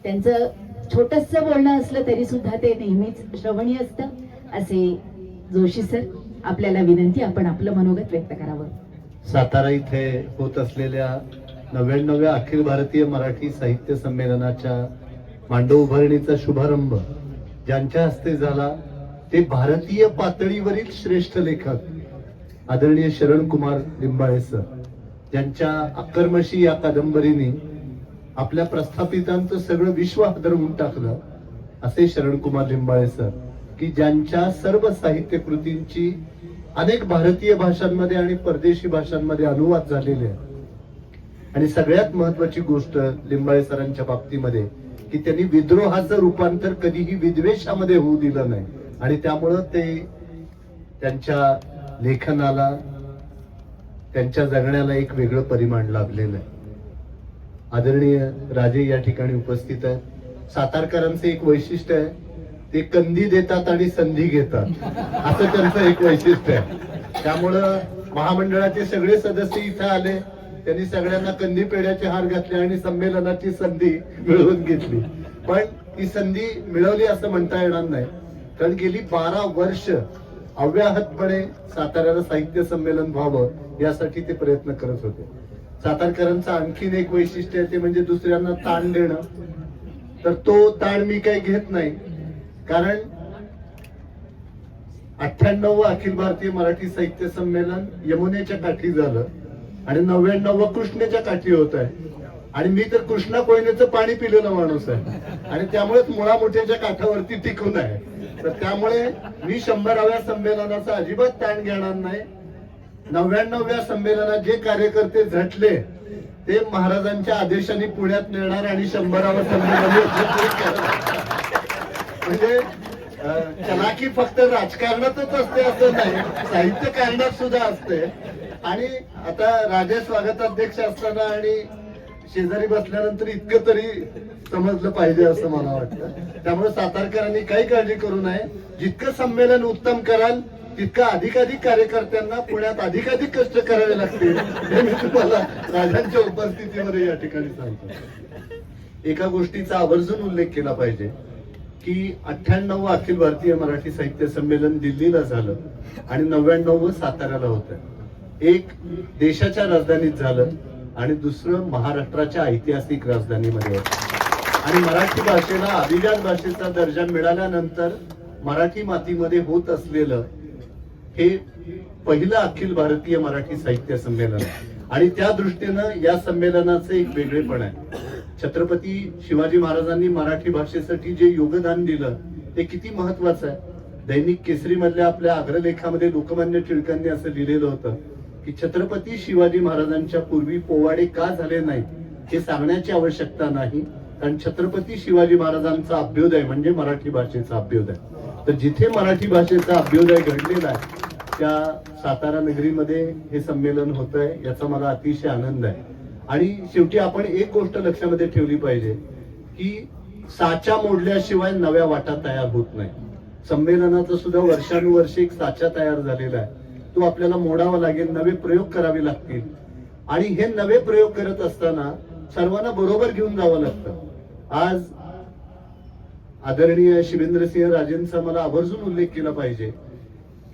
त्यांचं छोटस बोलणं असलं तरी सुद्धा ते नेहमीच श्रवणीय असतं. असे जोशी सर, आपल्याला विनंती, आपण आपलं मनोगत व्यक्त करावं. सातारा इथे होत असलेल्या 99व्या अखिल भारतीय मराठी साहित्य संमेलनाच्या मांडव उभारणीचा शुभारंभ ज्यांच्या हस्ते झाला ते भारतीय पातळीवरील श्रेष्ठ लेखक आदरणीय शरण कुमार लिंबाळे सर, ज्यांच्या अकर्मशी या कादंबरीने आपल्या प्रस्थापितांचं सगळं विश्व हादरवून टाकलं असे शरण कुमार लिंबाळे सर, की ज्यांच्या सर्व साहित्य कृतींची अनेक भारतीय भाषांमध्ये आणि परदेशी भाषांमध्ये अनुवाद झालेले आहेत. आणि सगळ्यात महत्वाची गोष्ट लिंबाळे सरांच्या बाबतीमध्ये की त्यांनी विद्रोहाचं रूपांतर कधीही विद्वेषामध्ये होऊ दिलं नाही आणि त्यामुळं ते त्यांच्या लेखनाला, त्यांच्या जगण्याला एक वेगळं परिमाण लाभलेलं आहे. आदरणीय राजे या ठिकाणी उपस्थित आहेत. सातारकरांचं एक वैशिष्ट्य आहे, ते कंदी देतात आणि संधी घेतात, असं त्यांचं एक वैशिष्ट्य आहे. त्यामुळं महामंडळाचे सगळे सदस्य इथं आले, त्यांनी सगळ्यांना कंदी पेढ्याचे हार घातले आणि संमेलनाची संधी मिळवून घेतली. पण ती संधी मिळवली असं म्हणता येणार नाही, कारण गेली 12 वर्ष अव्याहतपणे साताऱ्याला साहित्य संमेलन व्हावं यासाठी ते प्रयत्न करत होते. सातारकरांचं आणखीन एक वैशिष्ट्य आहे, ते म्हणजे दुसऱ्यांना ताण देणं. तर तो ताण मी काही घेत नाही, कारण 98वं अखिल भारतीय मराठी साहित्य संमेलन यमुनेच्या काठी झालं आणि 99वं कृष्णेच्या काठी होत आहे. आणि मी तर कृष्णा कोयनेचं पाणी पिलेलं माणूस आहे आणि त्यामुळेच मुळामुठ्याच्या काठावरती टिकून आहे. तर त्यामुळे मी 100व्या संमेलनाचा अजिबात ताण घेणार नाही. 99व्या संमेलनात जे कार्यकर्ते झटले ते महाराजांच्या आदेशाने पुण्यात नेणार आणि 100वं संमेलन म्हणजे चलाकी फक्त राजकारणातच असते असं नाही, साहित्य कारणात सुद्धा असते. आणि आता राजे स्वागताध्यक्ष असताना आणि शेजारी बसल्यानंतर इतकं तरी समजलं पाहिजे असं मला वाटतं. त्यामुळे सातारकरांनी काही काळजी करू नये. जितकं संमेलन उत्तम कराल तितकं अधिकाधिक कार्यकर्त्यांना पुण्यात अधिकाधिक कष्ट करावे लागतील हे मी तुम्हाला राजांच्या उपस्थितीमध्ये या ठिकाणी सांगतो. एका गोष्टीचा आवर्जून उल्लेख केला पाहिजे की 98वं अखिल भारतीय मराठी साहित्य संमेलन दिल्लीला झालं आणि 99वं साताऱ्याला होतं. एक देशाच्या राजधानीत झालं आणि दुसरं महाराष्ट्राच्या ऐतिहासिक राजधानीमध्ये होतं. आणि मराठी भाषेला अभिजात भाषेचा दर्जा मिळाल्यानंतर मराठी मातीमध्ये होत असलेलं हे पहिलं अखिल भारतीय मराठी साहित्य संमेलन आहे. आणि त्या दृष्टीनं या संमेलनाचं एक वेगळेपण आहे. छत्रपती शिवाजी महाराजांनी मराठी भाषेसाठी जे योगदान दिलं ते किती महत्वाचं आहे. दैनिक केसरी मधल्या आपल्या अग्रलेखामध्ये लोकमान्य टिळकांनी असं लिहिलेलं होतं की छत्रपती शिवाजी महाराजांच्या पूर्वी पोवाडे का झाले नाही हे सांगण्याची आवश्यकता नाही, कारण छत्रपती शिवाजी महाराजांचा अभ्युदय म्हणजे मराठी भाषेचा अभ्युदय. तर जिथे मराठी भाषेचा अभ्युदय घडलेला आहे त्या सातारा नगरीमध्ये हे संमेलन होत आहे, याचा मला अतिशय आनंद आहे. आणि शेवटी आपण एक गोष्ट लक्षामध्ये ठेवली पाहिजे की साचा मोडल्याशिवाय नव्या वाटा तयार होत नाही. संमेलनाचा सुद्धा वर्षानुवर्षे एक साचा तयार झालेला आहे, तो आपल्याला मोडावा लागेल, नवे प्रयोग करावे लागतील. आणि हे नवे प्रयोग करत असताना सर्वांना बरोबर घेऊन जावं लागतं. आज आदरणीय शिवेंद्रसिंह राजेंचा मला आवर्जून उल्लेख केला पाहिजे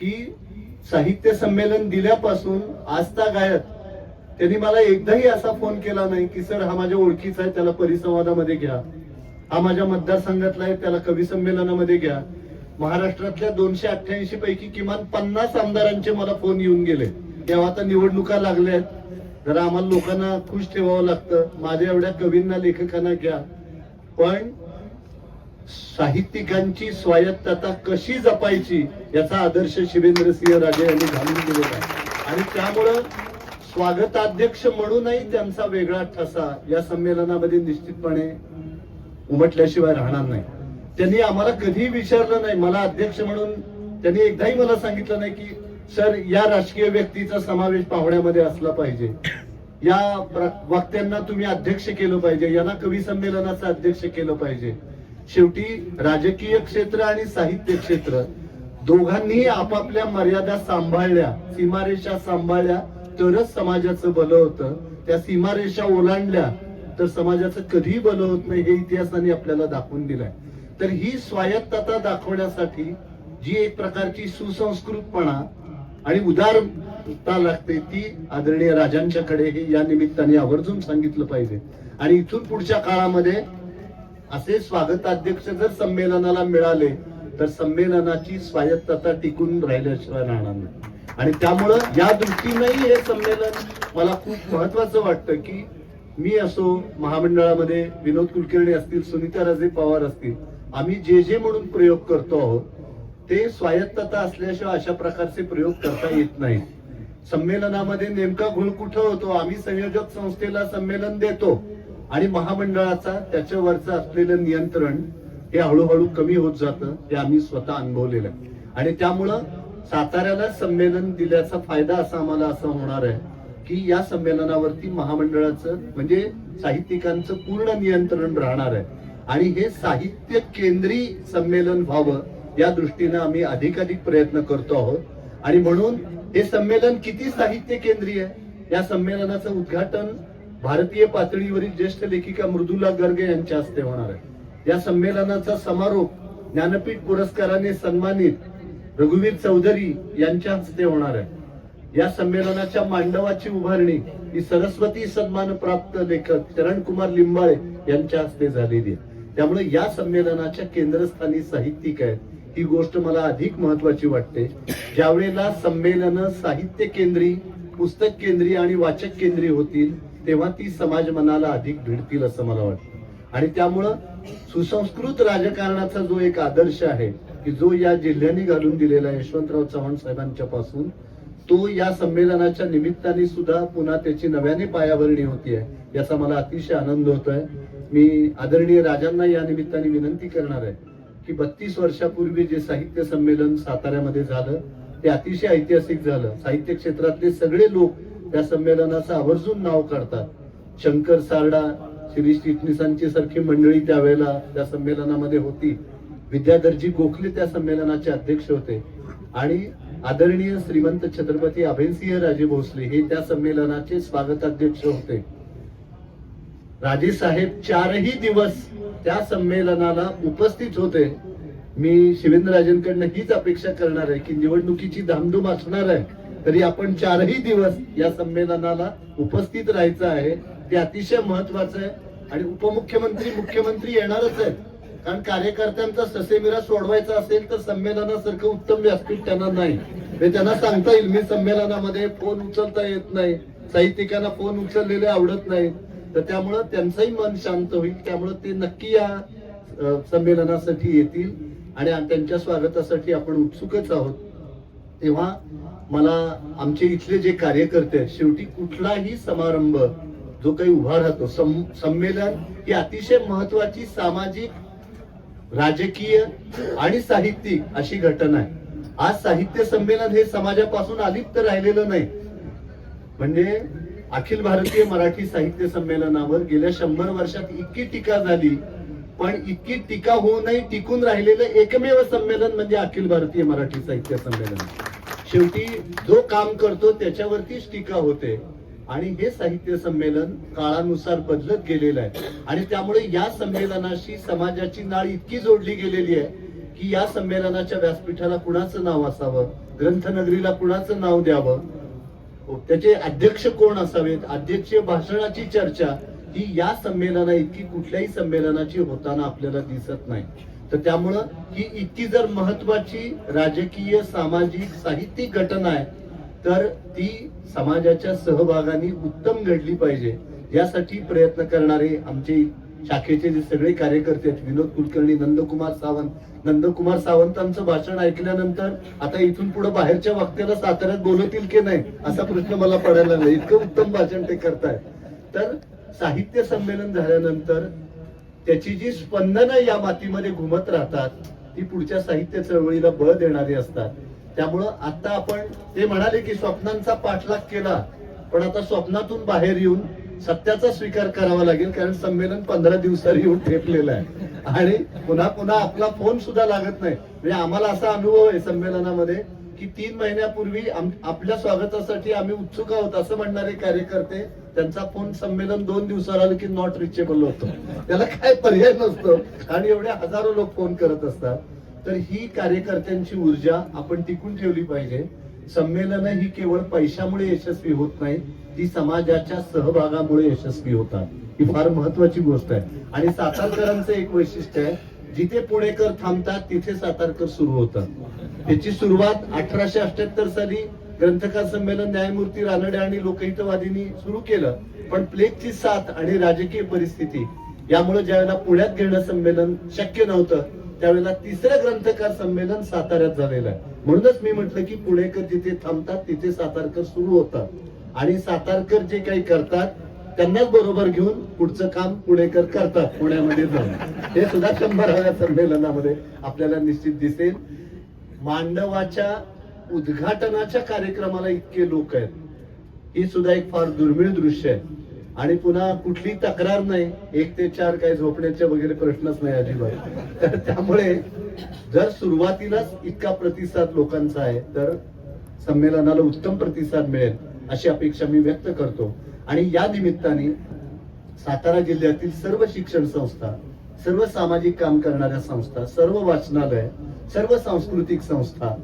की साहित्य संमेलन दिल्यापासून आजतागायत त्यांनी मला एकदाही असा फोन केला नाही की सर हा माझ्या ओळखीचा आहे त्याला परिसंवादामध्ये घ्या, हा माझ्या मतदारसंघातला आहे त्याला कवी संमेलनामध्ये घ्या. महाराष्ट्रातल्या 288 पैकी किमान 50 आमदारांचे मला फोन येऊन गेले. तेव्हा आता निवडणुका लागल्यात, जरा आम्हाला लोकांना खुश ठेवावं लागतं, माझ्या एवढ्या कवींना लेखकांना घ्या. पण साहित्यिकांची स्वायत्तता कशी जपायची याचा आदर्श शिवेंद्रसिंह राजे यांनी घालून दिलेला आहे. आणि त्यामुळं स्वागताध्यक्ष म्हणूनही त्यांचा वेगळा ठसा या संमेलनामध्ये निश्चितपणे उमटल्याशिवाय राहणार नाही. त्यांनी आम्हाला कधीही विचारलं नाही, मला अध्यक्ष म्हणून त्यांनी एकदाही मला सांगितलं नाही की सर या राजकीय व्यक्तीचा समावेश पाहुण्यामध्ये असला पाहिजे, या वक्त्यांना तुम्ही अध्यक्ष केलं पाहिजे, यांना कवी संमेलनाचं अध्यक्ष केलं पाहिजे. शेवटी राजकीय क्षेत्र आणि साहित्य क्षेत्र दोघांनीही आपापल्या मर्यादा सांभाळल्या, सीमारेषा सांभाळल्या तरच समाजाचं भलं होतं. त्या सीमारेषा ओलांडल्या तर समाजाचं कधीही भलं होत नाही हे इतिहासाने आपल्याला दाखवून दिलंय. तर ही स्वायत्तता दाखवण्यासाठी जी एक प्रकारची सुसंस्कृतपणा आणि उदारता लागते ती आदरणीय राजांच्याकडे हे या निमित्ताने आवर्जून सांगितलं पाहिजे. आणि इथून पुढच्या काळामध्ये असे स्वागताध्यक्ष जर संमेलनाला मिळाले तर संमेलनाची स्वायत्तता टिकून राहिल्याशिवाय राहणार नाही. आणि त्यामुळं या दृष्टीनेही हे संमेलन मला खूप महत्वाचं वाटतं की मी असो, महामंडळामध्ये विनोद कुलकर्णी असतील, सुनीता राजे पवार असतील, आम्ही जे जे म्हणून प्रयोग करतो आहोत ते स्वायत्तता असल्याशिवाय अशा प्रकारचे प्रयोग करता येत नाही. संमेलनामध्ये नेमका घोळ कुठं होतो, आम्ही संयोजक संस्थेला संमेलन देतो आणि महामंडळाचा त्याच्यावरचं असलेलं नियंत्रण हे हळूहळू कमी होत जातं, हे आम्ही स्वतः अनुभवलेलं आहे. आणि त्यामुळं साताऱ्याला संमेलन दिल्याचा फायदा असा आम्हाला असं होणार आहे की या संमेलनावरती महामंडळाचं म्हणजे साहित्यिकांचं पूर्ण नियंत्रण राहणार आहे. आणि हे साहित्य केंद्री संमेलन व्हावं या दृष्टीनं आम्ही अधिकाधिक प्रयत्न करतो आहोत. आणि म्हणून हे संमेलन किती साहित्य केंद्रीय आहे. या संमेलनाचं उद्घाटन भारतीय पातळीवरील ज्येष्ठ लेखिका मृदुला गर्ग यांच्या हस्ते होणार आहे. या संमेलनाचा समारोप ज्ञानपीठ पुरस्काराने सन्मानित रघुवीर चौधरी यांच्या हस्ते होणार आहे. या संमेलनाच्या मांडवाची उभारणी ही सरस्वती सन्मान प्राप्त लेखक चरण कुमार लिंबाळे यांच्या हस्ते झालेली आहे. त्यामुळे या संमेलनाच्या केंद्रस्थानी साहित्यिक आहेत ही गोष्ट मला अधिक महत्वाची वाटते. ज्या वेळेला संमेलन साहित्य केंद्री, पुस्तक केंद्री आणि वाचक केंद्री होतील तेव्हा ती समाज मनाला अधिक भिडतील असं मला वाटतं. आणि त्यामुळं सुसंस्कृत राजकारणाचा जो एक आदर्श आहे की जो या जिल्ह्याने घालून दिलेला आहे यशवंतराव चव्हाण साहेबांच्या पासून, तो या संमेलनाच्या निमित्ताने सुद्धा पुन्हा त्याची नव्याने पायाभरणी होती आहे याचा मला अतिशय आनंद होतोय. मी आदरणीय राजांना या निमित्ताने विनंती करणार आहे की 32 वर्षापूर्वी जे साहित्य संमेलन साताऱ्यामध्ये झालं ते अतिशय ऐतिहासिक झालं. साहित्य क्षेत्रातले सगळे लोक त्या संमेलनाचं आवर्जून नाव काढतात. शंकर सारडा, शिरीष चिटणीसांची सारखी मंडळी त्यावेळेला त्या संमेलनामध्ये होती. विद्याधरजी गोखले त्या संमेलनाचे अध्यक्ष होते आणि आदरणीय श्रीमंत छत्रपती अभयसिंह राजे भोसले हे त्या संमेलनाचे स्वागताध्यक्ष होते. राजे साहेब 4ही दिवस त्या संमेलनाला उपस्थित होते. मी शिवेंद्रराजेंकडनं हीच अपेक्षा करणार आहे की निवडणुकीची धामधूम असणार आहे तरी आपण 4ही दिवस या संमेलनाला उपस्थित राहायचं आहे. ते अतिशय महत्वाचं आहे. आणि उपमुख्यमंत्री, मुख्यमंत्री येणारच आहेत कारण कार्यकर्त्यांचा ससेमिरा सोडवायचा असेल तर संमेलनासारखं उत्तम व्यासपीठ त्यांना नाही. हे त्यांना सांगता येईल मी संमेलनामध्ये फोन उचलता येत नाही, साहित्यिकांना फोन उचललेले आवडत नाही, तर त्यामुळं त्यांचंही मन शांत होईल. त्यामुळं ते नक्की या संमेलनासाठी येतील आणि त्यांच्या स्वागतासाठी आपण उत्सुकच आहोत. तेव्हा मला आमचे इथले जे कार्यकर्ते आहेत, शेवटी कुठलाही समारंभ जो काही उभा राहतो, संमेलन ही अतिशय महत्वाची सामाजिक, राजकीय आणि साहित्यिक अशी घटना आहे. आज साहित्य संमेलन हे समाजापासून अलिप्त राहिलेलं नाही. म्हणजे अखिल भारतीय मराठी साहित्य संमेलनावर गेल्या 100 वर्षात इतकी टीका झाली पण इतकी टीका होऊनही टिकून राहिलेलं एकमेव संमेलन म्हणजे अखिल भारतीय मराठी साहित्य संमेलन. शेवटी जो काम करतो त्याच्यावरतीच टीका होते आणि हे साहित्य संमेलन काळानुसार बदलत गेलेलं आहे. आणि त्यामुळे या संमेलनाशी समाजाची नाळ इतकी जोडली गेलेली आहे की या संमेलनाच्या व्यासपीठाला कुणाचं नाव असावं, ग्रंथनगरीला कुणाचं नाव द्यावं, त्याचे अध्यक्ष कोण असावेत, अध्यक्षीय भाषणाची चर्चा ही या संमेलना इतकी कुठल्याही संमेलनाची होताना आपल्याला दिसत नाही. तर त्यामुळं ही इतकी जर महत्वाची राजकीय, सामाजिक, साहित्यिक घटना आहे तर ती समाजाच्या सहभागाने उत्तम घडली पाहिजे. यासाठी प्रयत्न करणारे आमचे शाखेचे जे सगळे कार्यकर्ते आहेत, विनोद कुलकर्णी, नंदकुमार सावंतांचं भाषण ऐकल्यानंतर आता इथून पुढे बाहेरच्या वक्त्याला साताऱ्यात बोलवतील की नाही असा प्रश्न मला पडायला लागला. इतकं उत्तम भाषण ते करतायत. तर साहित्य संमेलन झाल्यानंतर त्याची जी स्पंदनं या मातीमध्ये घुमत राहतात ती पुढच्या साहित्य चळवळीला बळ देणारी असतात. त्यामुळं आता आपण ते म्हणाले की स्वप्नांचा पाठलाग केला पण आता स्वप्नातून बाहेर येऊन सत्याचा स्वीकार करावा लागेल कारण संमेलन 15 दिवसांनी येऊन ठेपलेलं आहे आणि पुन्हा पुन्हा आपला फोन सुद्धा लागत नाही. म्हणजे आम्हाला असा अनुभव आहे संमेलनामध्ये की 3 महिन्यापूर्वी आपल्या स्वागतासाठी आम्ही उत्सुक आहोत असं म्हणणारे कार्यकर्ते, त्यांचा फोन संमेलन 2 दिवसाला आलं की नॉट रिचेबल होतो. त्याला काय पर्याय नसतो आणि एवढे हजारो लोक फोन करत असतात. तर ही कार्यकर्त्यांची ऊर्जा आपण टिकून ठेवली पाहिजे. संमेलनं ही केवळ पैशामुळे यशस्वी होत नाही, ती समाजाच्या सहभागामुळे यशस्वी होतात. ही फार महत्वाची गोष्ट आहे. आणि सातारकरांचं एक वैशिष्ट्य आहे, जिथे पुणेकर थांबतात तिथे सातारकर सुरू होतात. त्याची सुरुवात 1878 साली ग्रंथकार संमेलन न्यायमूर्ती रानडे आणि लोकहितवादींनी सुरू केलं. पण प्लेगची साथ आणि राजकीय परिस्थिती यामुळे ज्यावेळेला पुण्यात घेणं संमेलन शक्य नव्हतं, त्यावेळेला तिसरं ग्रंथकार संमेलन साताऱ्यात झालेलं आहे. म्हणूनच मी म्हटलं की पुणेकर जिथे थांबतात तिथे सातारकर सुरू होतात. आणि सातारकर जे काही करतात त्यांनाच बरोबर घेऊन पुढचं काम पुणेकर करतात पुण्यामध्ये जाऊन. हे सुद्धा 100व्या संमेलनामध्ये आपल्याला निश्चित दिसेल. मांडवाच्या उद्घाटनाच्या कार्यक्रमाला इतके लोक आहेत, ही सुद्धा एक फार दुर्मिळ दृश्य आहे. आणि पुन्हा कुठली तक्रार नाही, 1 ते 4 काही झोपण्याचे वगैरे प्रश्नच नाही अजिबात. तर त्यामुळे जर सुरुवातीलाच इतका प्रतिसाद लोकांचा आहे तर संमेलनाला उत्तम प्रतिसाद मिळेल अशी अपेक्षा मी व्यक्त करतो. आणि या निमित्ताने सातारा जिल्ह्यातील सर्व शिक्षण संस्था, सर्व सामाजिक काम करणाऱ्या संस्था, सर्व वाचनालय, सर्व सांस्कृतिक संस्था,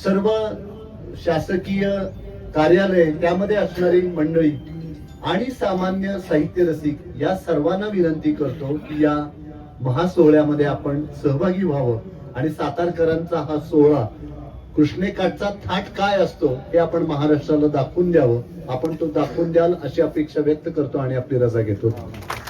सर्व शासकीय कार्यालय, त्यामध्ये असणारी मंडळी आणि सामान्य साहित्य रसिक या सर्वांना विनंती करतो की या महासोहळ्यामध्ये आपण सहभागी व्हावं आणि सातारकरांचा हा सोहळा, कृष्णेकाठचा थाट काय असतो हे आपण महाराष्ट्राला दाखवून द्यावं. आपण तो दाखवून द्याल अशी अपेक्षा व्यक्त करतो आणि आपली रजा घेतो.